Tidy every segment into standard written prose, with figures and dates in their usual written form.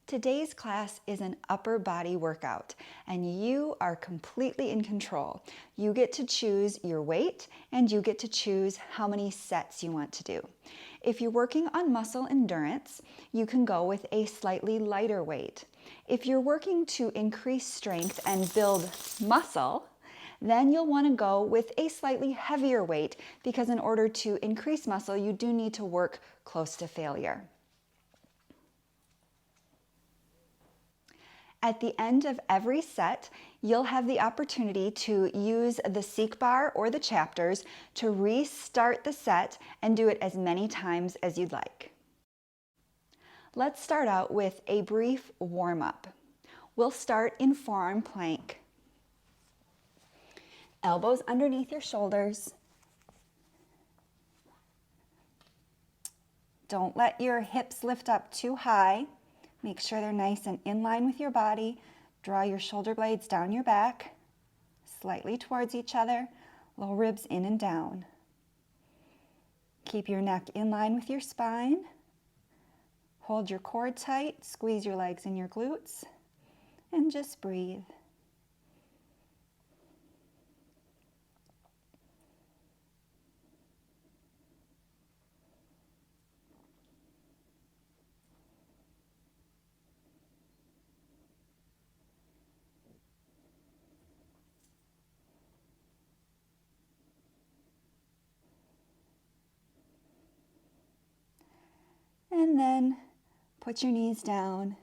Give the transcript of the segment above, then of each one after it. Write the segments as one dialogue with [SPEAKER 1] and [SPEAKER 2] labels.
[SPEAKER 1] Today's class is an upper body workout, and you are completely in control. You get to choose your weight, and you get to choose how many sets you want to do. If you're working on muscle endurance, you can go with a slightly lighter weight. If you're working to increase strength and build muscle, then you'll want to go with a slightly heavier weight because in order to increase muscle, you do need to work close to failure. At the end of every set, you'll have the opportunity to use the seek bar or the chapters to restart the set and do it as many times as you'd like. Let's start out with a brief warm-up. We'll start in forearm plank. Elbows underneath your shoulders. Don't let your hips lift up too high. Make sure they're nice and in line with your body. Draw your shoulder blades down your back, slightly towards each other, low ribs in and down. Keep your neck in line with your spine. Hold your core tight, squeeze your legs and your glutes, and just breathe. And then put your knees down.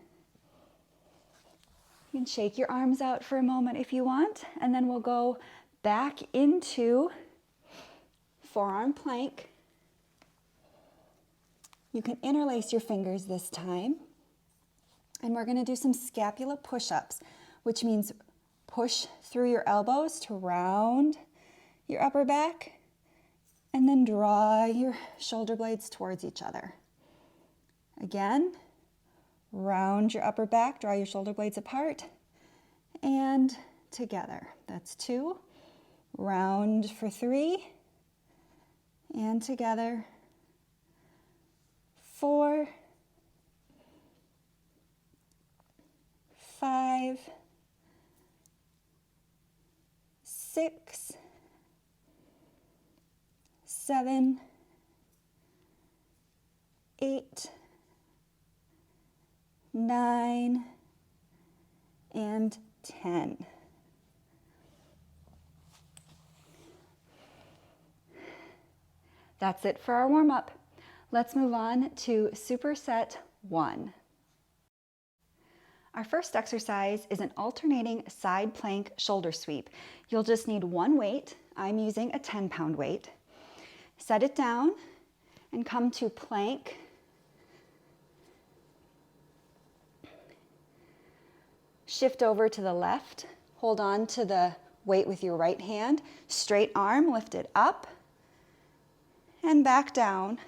[SPEAKER 1] You can shake your arms out for a moment if you want, and then we'll go back into forearm plank. You can interlace your fingers this time, and we're going to do some scapula push-ups, which means push through your elbows to round your upper back, and then draw your shoulder blades towards each other. Again, round your upper back, draw your shoulder blades apart, and together. That's 2. Round for 3, and together. 4, 5, 6, 7, 8, 9, and 10. That's it for our warm-up. Let's move on to Superset 1. Our first exercise is an alternating side plank shoulder sweep. You'll just need one weight. I'm using a 10-pound weight. Set it down and come to plank. Shift over to the left, hold on to the weight with your right hand, straight arm, lift it up, and back down,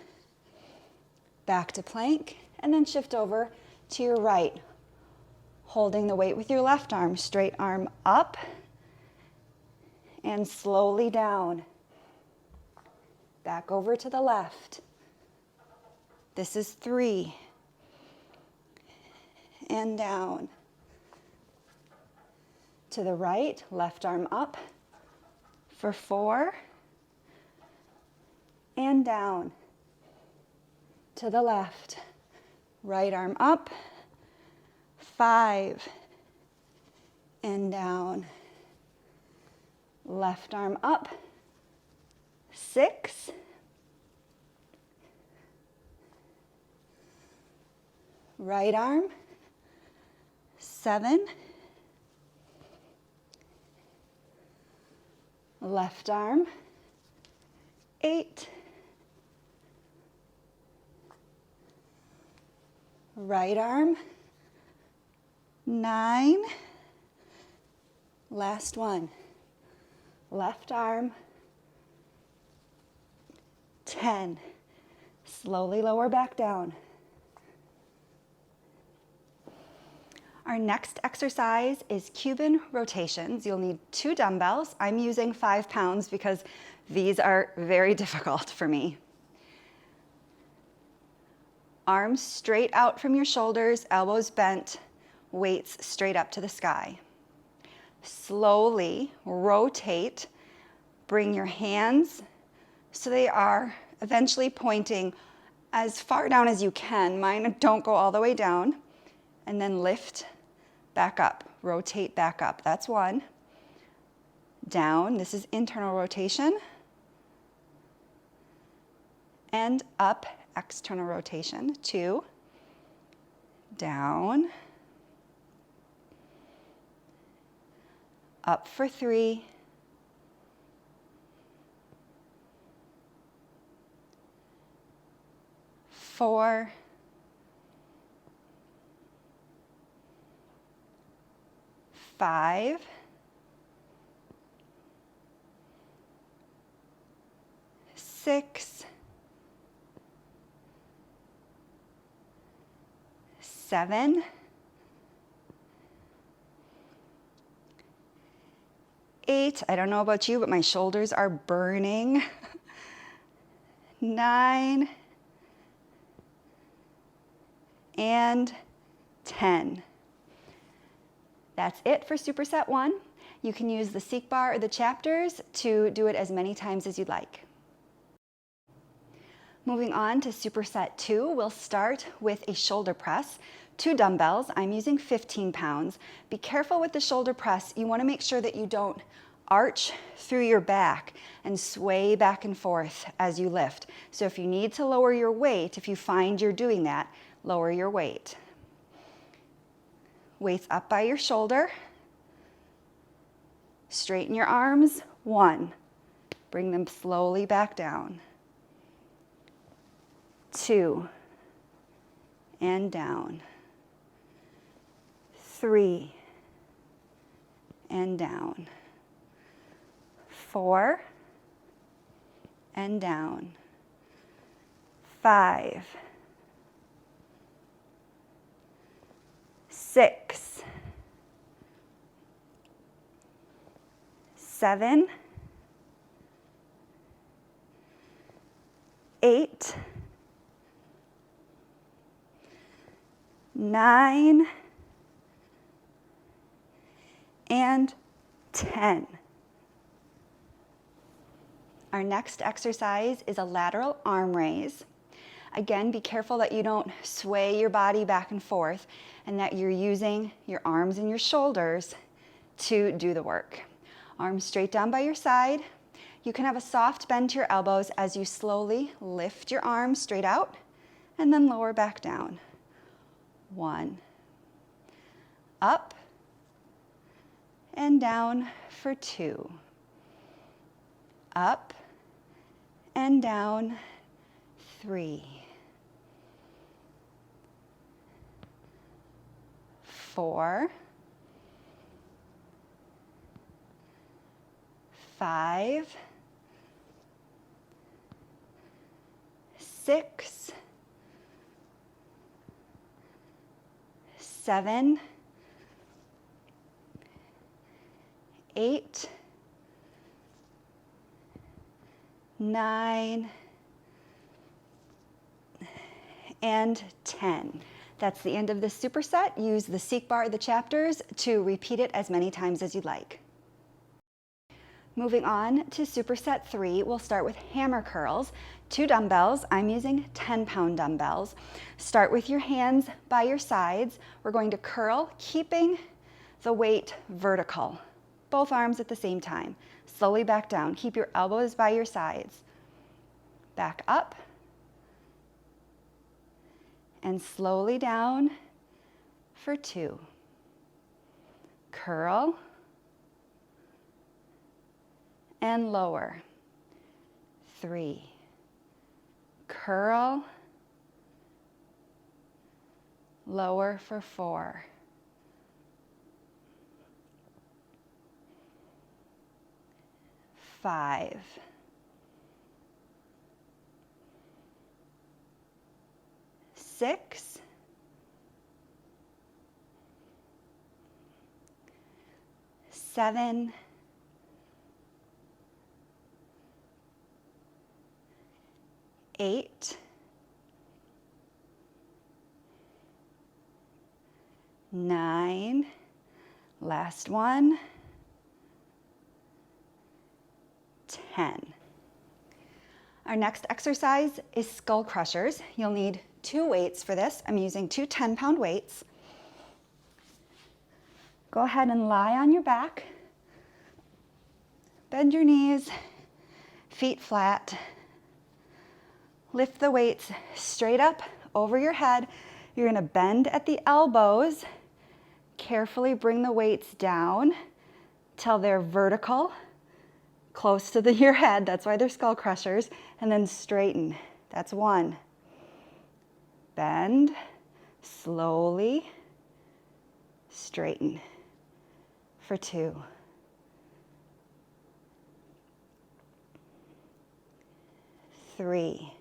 [SPEAKER 1] back to plank, and then shift over to your right, holding the weight with your left arm, straight arm up, and slowly down, back over to the left. This is 3, and down. To the right, left arm up for 4, and down. To the left, right arm up, 5, and down. Left arm up, 6, right arm, 7, left arm, 8, right arm, 9, last one, left arm, 10. Slowly lower back down. Our next exercise is Cuban rotations. You'll need 2 dumbbells. I'm using 5 pounds because these are very difficult for me. Arms straight out from your shoulders, elbows bent, weights straight up to the sky. Slowly rotate, bring your hands so they are eventually pointing as far down as you can. Mine don't go all the way down. And then lift back up, rotate back up. That's one. Down, this is internal rotation. And up, external rotation. 2. Down. Up for 3. 4. 5. 6. 7. 8. I don't know about you, but my shoulders are burning. 9. And 10. That's it for Superset 1. You can use the seek bar or the chapters to do it as many times as you'd like. Moving on to Superset 2, we'll start with a shoulder press. 2 dumbbells, I'm using 15 pounds. Be careful with the shoulder press. You want to make sure that you don't arch through your back and sway back and forth as you lift. So if you need to lower your weight, if you find you're doing that, lower your weight. Weights up by your shoulder. Straighten your arms. 1. Bring them slowly back down. 2. And down. 3. And down. 4. And down. 5. 6. 7. 8. 9. And 10. Our next exercise is a lateral arm raise. Again, be careful that you don't sway your body back and forth and that you're using your arms and your shoulders to do the work. Arms straight down by your side. You can have a soft bend to your elbows as you slowly lift your arms straight out and then lower back down. 1. Up and down for 2. Up and down 3. 4. 5. 6. 7. 8. 9. And 10. That's the end of this superset. Use the seek bar, the chapters, to repeat it as many times as you'd like. Moving on to Superset 3, we'll start with hammer curls. 2 dumbbells, I'm using 10-pound dumbbells. Start with your hands by your sides. We're going to curl, keeping the weight vertical. Both arms at the same time. Slowly back down. Keep your elbows by your sides. Back up. And slowly down for 2. Curl. And lower. 3. Curl. Lower for 4. 5. 6. 7. 8. 9, last one, 10. Our next exercise is skull crushers. You'll need 2 weights for this. I'm using 2 10-pound weights. Go ahead and lie on your back. Bend your knees, feet flat. Lift the weights straight up over your head. You're going to bend at the elbows. Carefully bring the weights down till they're vertical, close to your head. That's why they're skull crushers. And then straighten. That's 1. Bend, slowly, straighten for 2. 3.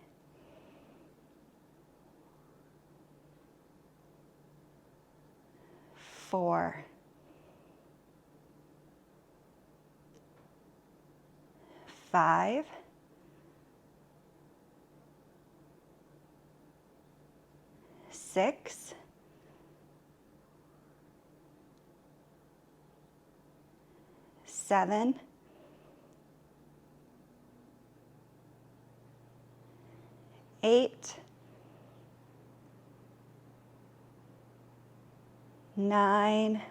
[SPEAKER 1] 4. 5. 6. 7. 8. 9.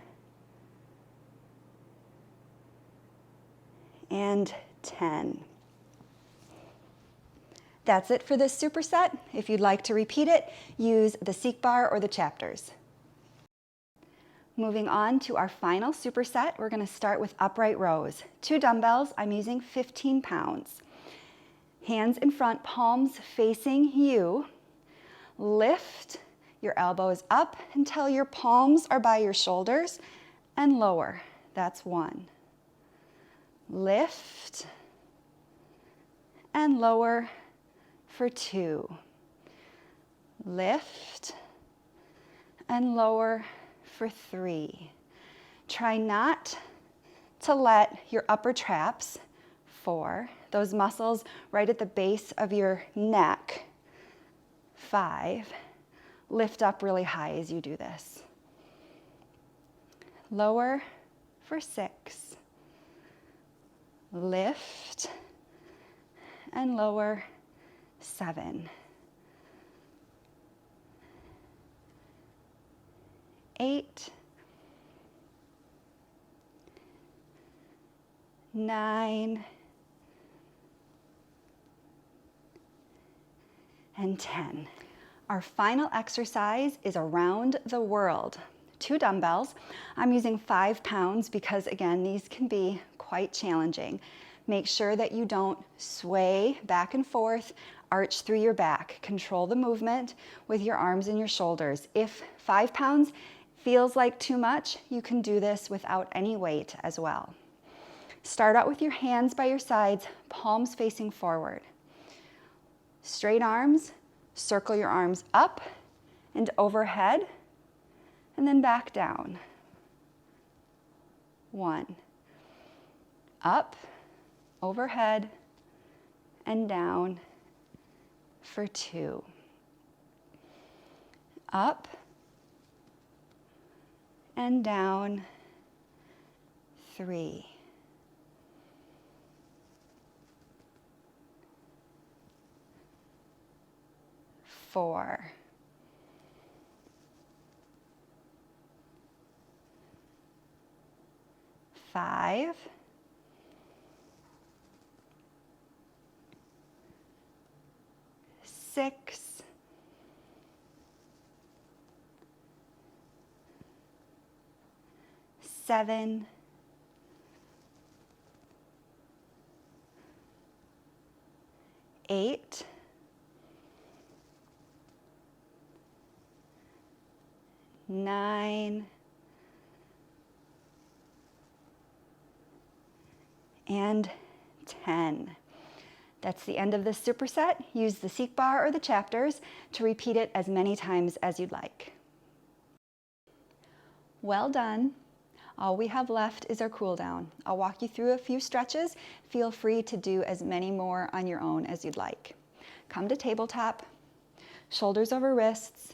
[SPEAKER 1] And 10. That's it for this superset. If you'd like to repeat it, use the seek bar or the chapters. Moving on to our final superset, we're going to start with upright rows. 2 dumbbells, I'm using 15 pounds. Hands in front, palms facing you. Lift your elbows up until your palms are by your shoulders and lower. That's 1. Lift and lower for 2. Lift and lower for 3. Try not to let your upper traps, 4, those muscles right at the base of your neck, 5, lift up really high as you do this. Lower for 6. Lift and lower 7. 8. 9. And 10. Our final exercise is around the world. 2 dumbbells. I'm using 5 pounds because, again, these can be quite challenging. Make sure that you don't sway back and forth, arch through your back. Control the movement with your arms and your shoulders. If 5 pounds feels like too much, you can do this without any weight as well. Start out with your hands by your sides, palms facing forward. Straight arms, circle your arms up and overhead, and then back down. 1. Up, overhead, and down for 2. Up and down, 3. 4. 5. 6. 7. 8. 9. And 10. That's the end of this superset. Use the seek bar or the chapters to repeat it as many times as you'd like. Well done. All we have left is our cool down. I'll walk you through a few stretches. Feel free to do as many more on your own as you'd like. Come to tabletop, shoulders over wrists,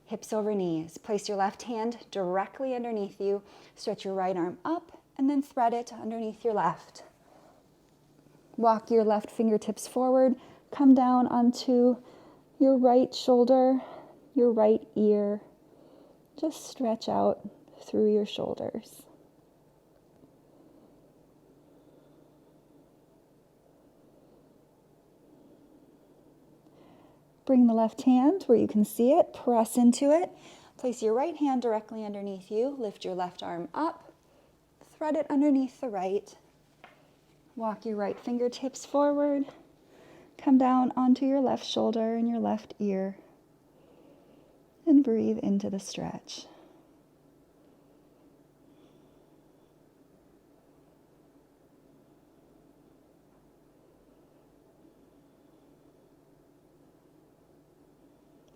[SPEAKER 1] hips over knees. Place your left hand directly underneath you. Stretch your right arm up and then thread it underneath your left. Walk your left fingertips forward. Come down onto your right shoulder, your right ear. Just stretch out through your shoulders. Bring the left hand where you can see it, press into it. Place your right hand directly underneath you. Lift your left arm up, thread it underneath the right. Walk your right fingertips forward. Come down onto your left shoulder and your left ear. And breathe into the stretch.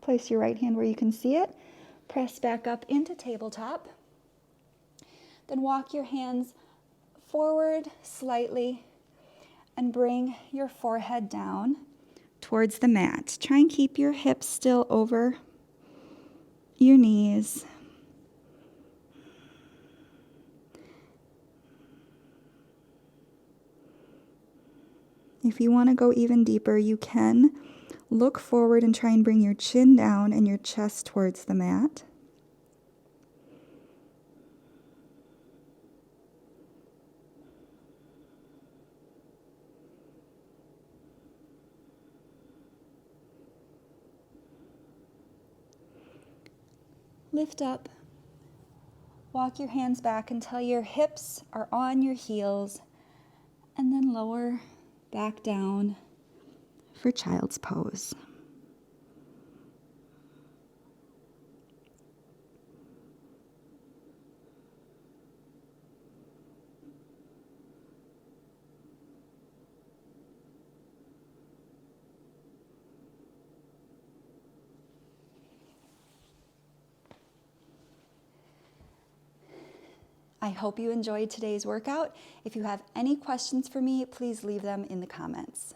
[SPEAKER 1] Place your right hand where you can see it. Press back up into tabletop. Then walk your hands forward slightly and bring your forehead down towards the mat. Try and keep your hips still over your knees. If you want to go even deeper, you can. Look forward and try and bring your chin down and your chest towards the mat. Lift up. Walk your hands back until your hips are on your heels, and then lower back down for child's pose. I hope you enjoyed today's workout. If you have any questions for me, please leave them in the comments.